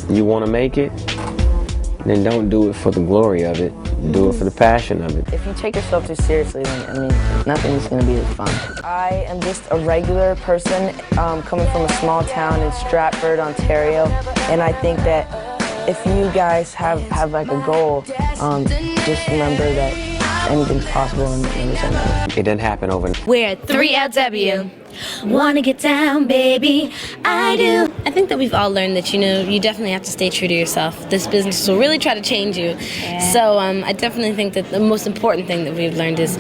You want to make it? Then don't do it for the glory of it. Do it for the passion of it. If you take yourself too seriously, then, nothing's going to be as fun. I am just a regular person coming from a small town in Stratford, Ontario, and I think that if you guys have like a goal, just remember that anything's possible and never. It didn't happen overnight. We're 3LW. Wanna get down, baby, I do. I think that we've all learned that, you definitely have to stay true to yourself. This business will really try to change you. Yeah. So I definitely think that the most important thing that we've learned is,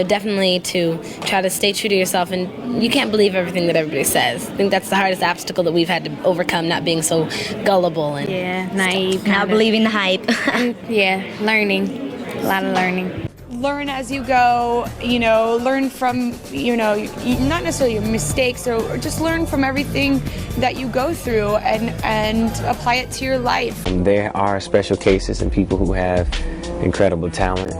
definitely to try to stay true to yourself, and you can't believe everything that everybody says. I think that's the hardest obstacle that we've had to overcome, not being so gullible and naive. Not believing the hype. Learning. A lot of learning. Learn as you go, learn from, not necessarily your mistakes, or just learn from everything that you go through and apply it to your life. There are special cases and people who have incredible talent,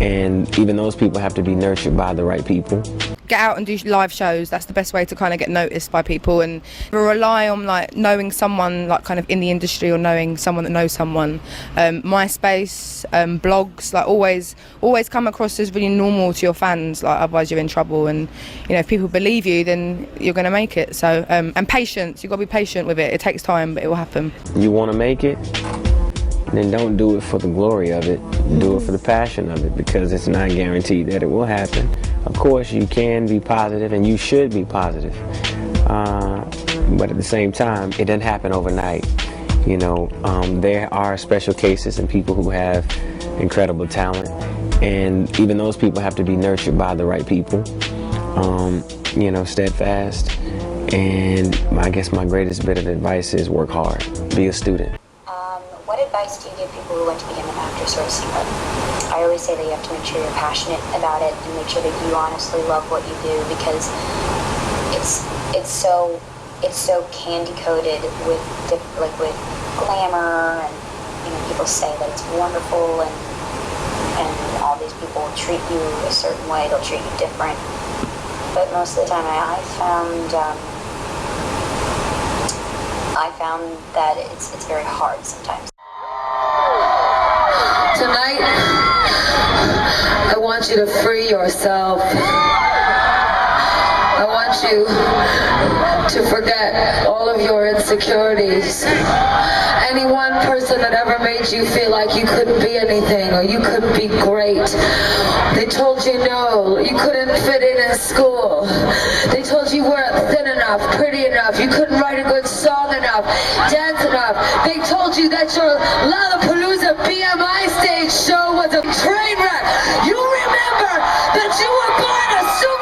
and even those people have to be nurtured by the right people. Get out and do live shows. That's the best way to kind of get noticed by people, and rely on knowing someone kind of in the industry, or knowing someone that knows someone. MySpace, blogs, always come across as really normal to your fans. Otherwise you're in trouble, and if people believe you, then you're going to make it. So and patience. You've got to be patient with it. It takes time, but it will happen. You want to make it? Then don't do it for the glory of it. Do it for the passion of it, because it's not guaranteed that it will happen. Of course, you can be positive, and you should be positive. But at the same time, it doesn't happen overnight. There are special cases and people who have incredible talent, and even those people have to be nurtured by the right people. Steadfast. And I guess my greatest bit of advice is work hard. Be a student. What advice do you give people who want to become an actress or a singer? I always say that you have to make sure you're passionate about it, and make sure that you honestly love what you do, because it's so candy coated with glamour, and people say that it's wonderful, and all these people treat you a certain way, they'll treat you different. But most of the time, I found that it's very hard sometimes. Tonight, I want you to free yourself. I want you to forget all of your insecurities. Any one person that ever made you feel like you couldn't be anything, or you couldn't be great. They told you no, you couldn't fit in school. They told you weren't thin enough, pretty enough, you couldn't write a good song enough, dance enough. They told you that your Lollapalooza BMI stage show was a train wreck. You remember that you were born a super